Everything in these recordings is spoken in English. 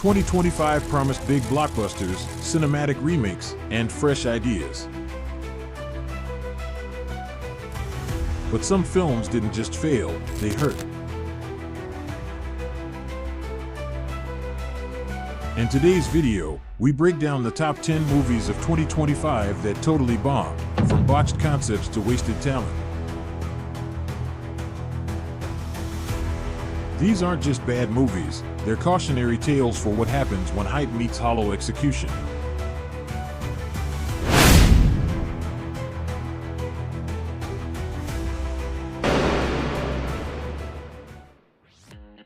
2025 promised big blockbusters, cinematic remakes, and fresh ideas. But some films didn't just fail, they hurt. In today's video, we break down the top 10 movies of 2025 that totally bombed, from botched concepts to wasted talent. These aren't just bad movies, they're cautionary tales for what happens when hype meets hollow execution.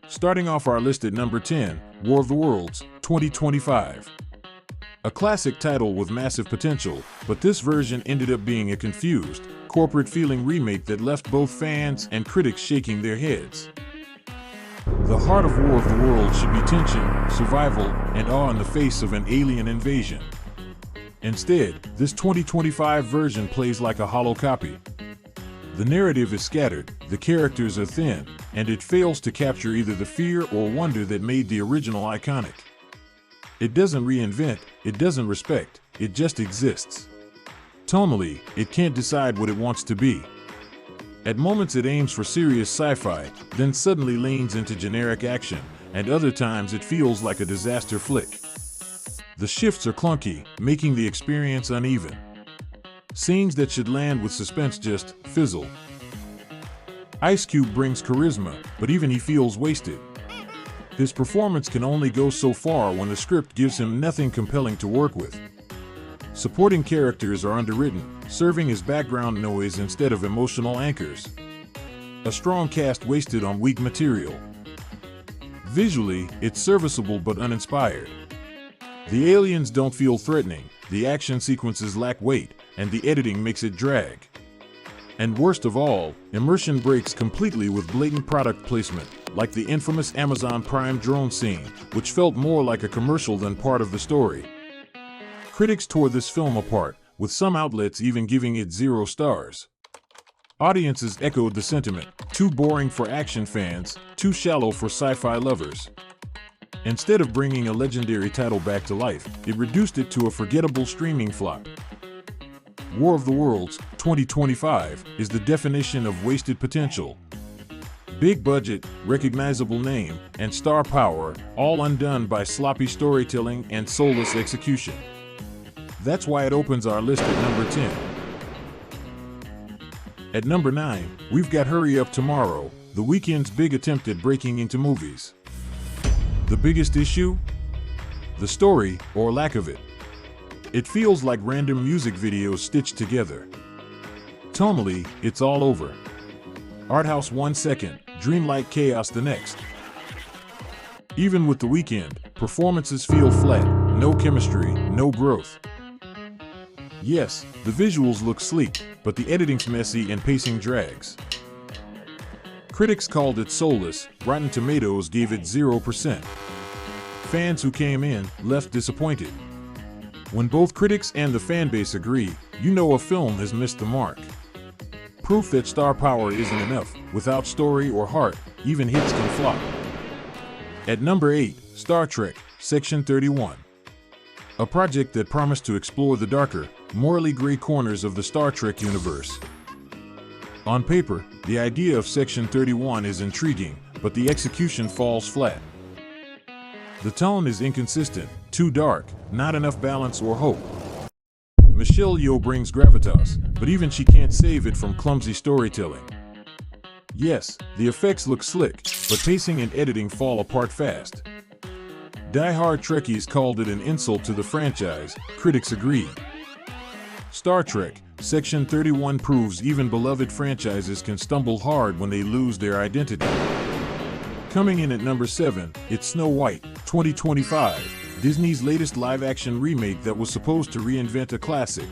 Starting off our list at number 10, War of the Worlds, 2025. A classic title with massive potential, but this version ended up being a confused, corporate-feeling remake that left both fans and critics shaking their heads. The heart of War of the Worlds should be tension, survival, and awe in the face of an alien invasion. Instead, this 2025 version plays like a hollow copy. The narrative is scattered, the characters are thin, and it fails to capture either the fear or wonder that made the original iconic. It doesn't reinvent, it doesn't respect, it just exists. Tonally, it can't decide what it wants to be. At moments it aims for serious sci-fi, then suddenly leans into generic action, and other times it feels like a disaster flick. The shifts are clunky, making the experience uneven. Scenes that should land with suspense just fizzle. Ice Cube brings charisma, but even he feels wasted. His performance can only go so far when the script gives him nothing compelling to work with. Supporting characters are underwritten, serving as background noise instead of emotional anchors. A strong cast wasted on weak material. Visually, it's serviceable but uninspired. The aliens don't feel threatening, the action sequences lack weight, and the editing makes it drag. And worst of all, immersion breaks completely with blatant product placement, like the infamous Amazon Prime drone scene, which felt more like a commercial than part of the story. Critics tore this film apart, with some outlets even giving it 0 stars. Audiences echoed the sentiment, too boring for action fans, too shallow for sci-fi lovers. Instead of bringing a legendary title back to life, it reduced it to a forgettable streaming flop. War of the Worlds, 2025, is the definition of wasted potential. Big budget, recognizable name, and star power, all undone by sloppy storytelling and soulless execution. That's why it opens our list at number 10. At number 9, we've got Hurry Up Tomorrow, the weekend's big attempt at breaking into movies. The biggest issue? The story, or lack of it. It feels like random music videos stitched together. Tonally, it's all over. Arthouse 1 second, dreamlike chaos the next. Even with The Weeknd, performances feel flat, no chemistry, no growth. Yes, the visuals look sleek, but the editing's messy and pacing drags. Critics called it soulless, Rotten Tomatoes gave it 0%. Fans who came in left disappointed. When both critics and the fanbase agree, you know a film has missed the mark. Proof that star power isn't enough, without story or heart, even hits can flop. At number 8, Star Trek, Section 31. A project that promised to explore the darker, morally gray corners of the Star Trek universe. On paper, the idea of Section 31 is intriguing, but the execution falls flat. The tone is inconsistent, too dark, not enough balance or hope. Michelle Yeoh brings gravitas, but even she can't save it from clumsy storytelling. Yes, the effects look slick, but pacing and editing fall apart fast. Die-hard Trekkies called it an insult to the franchise, critics agreed. Star Trek, Section 31 proves even beloved franchises can stumble hard when they lose their identity. Coming in at number 7, it's Snow White, 2025, Disney's latest live-action remake that was supposed to reinvent a classic.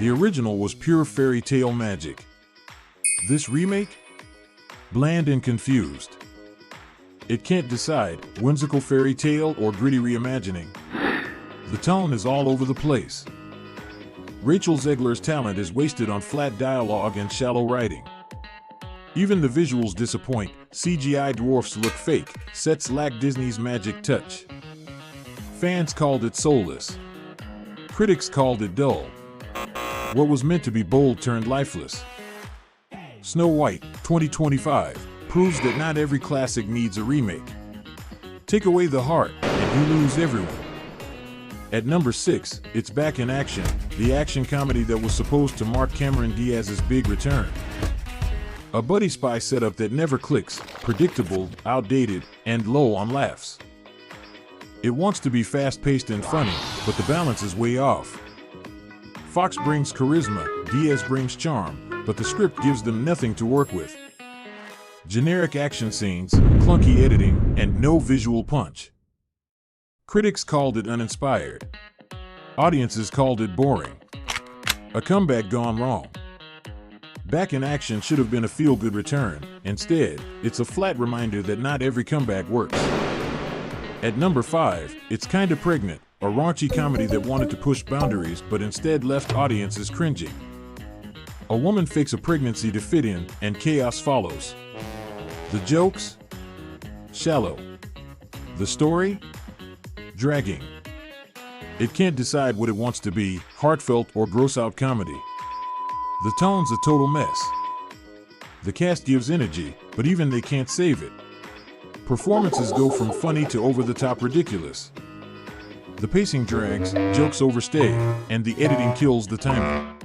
The original was pure fairy tale magic. This remake? Bland and confused. It can't decide, whimsical fairy tale or gritty reimagining. The tone is all over the place. Rachel Zegler's talent is wasted on flat dialogue and shallow writing. Even the visuals disappoint. CGI dwarfs look fake, sets lack Disney's magic touch. Fans called it soulless. Critics called it dull. What was meant to be bold turned lifeless. Snow White, 2025, proves that not every classic needs a remake. Take away the heart, and you lose everyone. At number 6, it's back in action, the action comedy that was supposed to mark Cameron Diaz's big return. A buddy spy setup that never clicks, predictable, outdated, and low on laughs. It wants to be fast-paced and funny, but the balance is way off. Fox brings charisma, Diaz brings charm, but the script gives them nothing to work with. Generic action scenes, clunky editing, and no visual punch. Critics called it uninspired. Audiences called it boring. A comeback gone wrong. Back in Action should have been a feel-good return. Instead, it's a flat reminder that not every comeback works. At number 5, it's Kinda Pregnant, a raunchy comedy that wanted to push boundaries but instead left audiences cringing. A woman fakes a pregnancy to fit in, and chaos follows. The jokes? Shallow. The story? Dragging. It can't decide what it wants to be, heartfelt or gross-out comedy. The tone's a total mess. The cast gives energy, but even they can't save it. Performances go from funny to over-the-top ridiculous. The pacing drags, jokes overstay, and the editing kills the timing.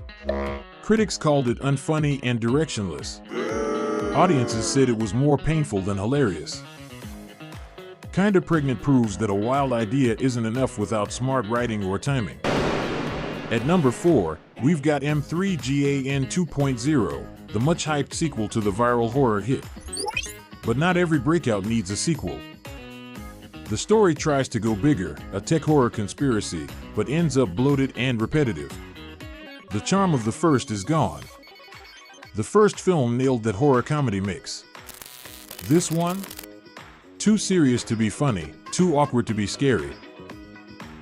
Critics called it unfunny and directionless. Audiences said it was more painful than hilarious. Kinda Pregnant proves that a wild idea isn't enough without smart writing or timing. At number 4, we've got M3GAN 2.0, the much-hyped sequel to the viral horror hit. But not every breakout needs a sequel. The story tries to go bigger, a tech horror conspiracy, but ends up bloated and repetitive. The charm of the first is gone. The first film nailed that horror-comedy mix. This one? Too serious to be funny, too awkward to be scary.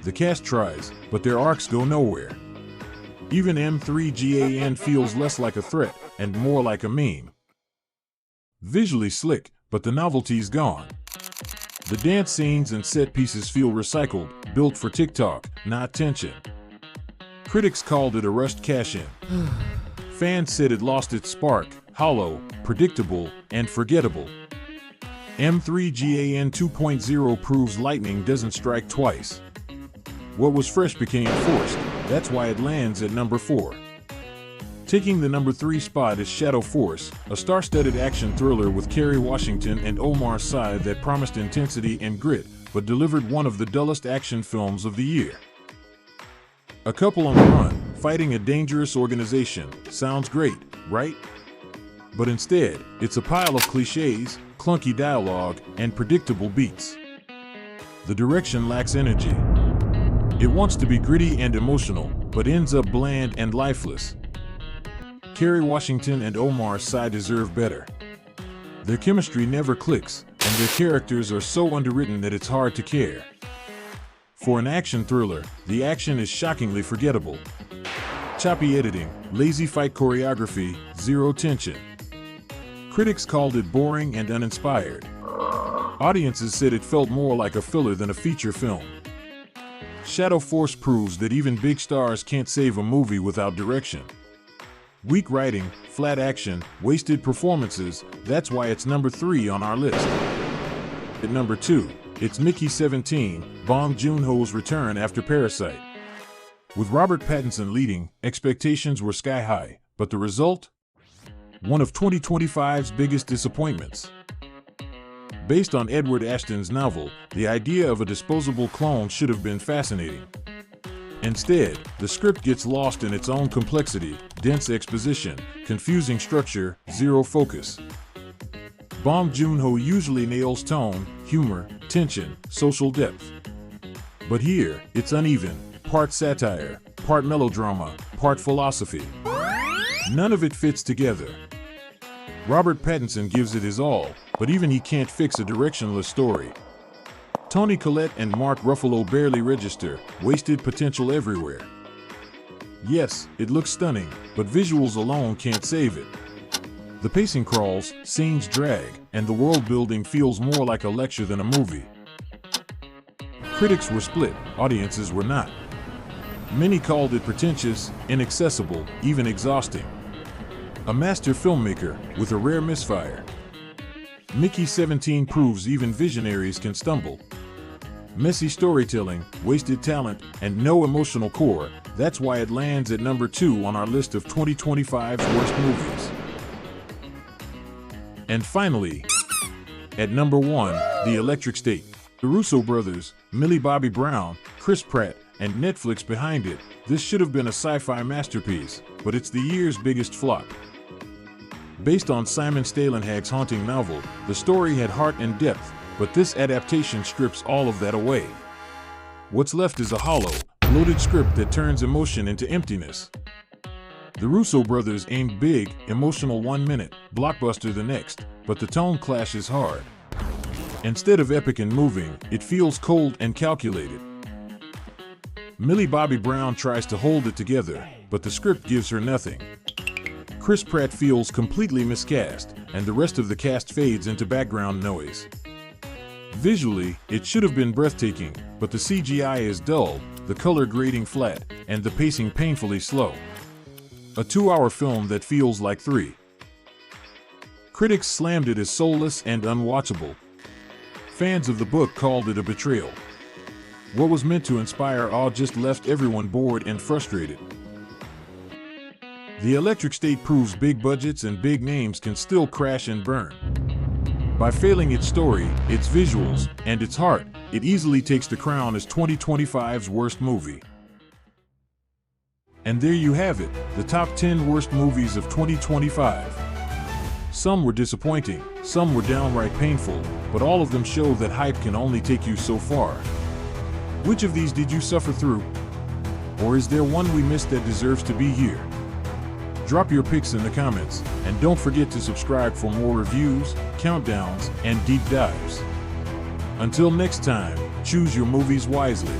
The cast tries, but their arcs go nowhere. Even M3GAN feels less like a threat and more like a meme. Visually slick, but the novelty's gone. The dance scenes and set pieces feel recycled, built for TikTok, not tension. Critics called it a rushed cash-in. Fans said it lost its spark, hollow, predictable, and forgettable. M3GAN 2.0 proves lightning doesn't strike twice. What was fresh became forced, that's why it lands at number 4. Taking the number 3 spot is Shadow Force, a star-studded action thriller with Kerry Washington and Omar Sy that promised intensity and grit, but delivered one of the dullest action films of the year. A couple on the run, fighting a dangerous organization, sounds great, right? But instead, it's a pile of cliches, clunky dialogue, and predictable beats. The direction lacks energy. It wants to be gritty and emotional, but ends up bland and lifeless. Kerry Washington and Omar Sy deserve better. Their chemistry never clicks, and their characters are so underwritten that it's hard to care. For an action thriller, the action is shockingly forgettable. Choppy editing, lazy fight choreography, zero tension. Critics called it boring and uninspired. Audiences said it felt more like a filler than a feature film. Shadow Force proves that even big stars can't save a movie without direction. Weak writing, flat action, wasted performances, that's why it's number 3 on our list. At number 2, it's Mickey 17, Bong Joon-ho's return after Parasite. With Robert Pattinson leading, expectations were sky high, but the result? One of 2025's biggest disappointments. Based on Edward Ashton's novel, the idea of a disposable clone should have been fascinating. Instead, the script gets lost in its own complexity, dense exposition, confusing structure, zero focus. Bong Joon-ho usually nails tone, humor, tension, social depth. But here, it's uneven, part satire, part melodrama, part philosophy. None of it fits together. Robert Pattinson gives it his all, but even he can't fix a directionless story. Toni Collette and Mark Ruffalo barely register, wasted potential everywhere. Yes, it looks stunning, but visuals alone can't save it. The pacing crawls, scenes drag, and the world building feels more like a lecture than a movie. Critics were split, audiences were not. Many called it pretentious, inaccessible, even exhausting. A master filmmaker with a rare misfire. Mickey 17 proves even visionaries can stumble. Messy storytelling, wasted talent, and no emotional core, that's why it lands at number 2 on our list of 2025's worst movies. And finally, at number 1, The Electric State. The Russo brothers, Millie Bobby Brown, Chris Pratt, and Netflix behind it, this should have been a sci-fi masterpiece, but it's the year's biggest flop. Based on Simon Stalenhag's haunting novel, the story had heart and depth, but this adaptation strips all of that away. What's left is a hollow, bloated script that turns emotion into emptiness. The Russo brothers aimed big, emotional 1 minute, blockbuster the next, but the tone clashes hard. Instead of epic and moving, it feels cold and calculated. Millie Bobby Brown tries to hold it together, but the script gives her nothing. Chris Pratt feels completely miscast, and the rest of the cast fades into background noise. Visually, it should have been breathtaking, but the CGI is dull, the color grading flat, and the pacing painfully slow. A 2-hour film that feels like 3. Critics slammed it as soulless and unwatchable. Fans of the book called it a betrayal. What was meant to inspire awe just left everyone bored and frustrated. The Electric State proves big budgets and big names can still crash and burn. By failing its story, its visuals, and its heart, it easily takes the crown as 2025's worst movie. And there you have it, the top 10 worst movies of 2025. Some were disappointing, some were downright painful, but all of them show that hype can only take you so far. Which of these did you suffer through? Or is there one we missed that deserves to be here? Drop your picks in the comments, and don't forget to subscribe for more reviews, countdowns, and deep dives. Until next time, choose your movies wisely.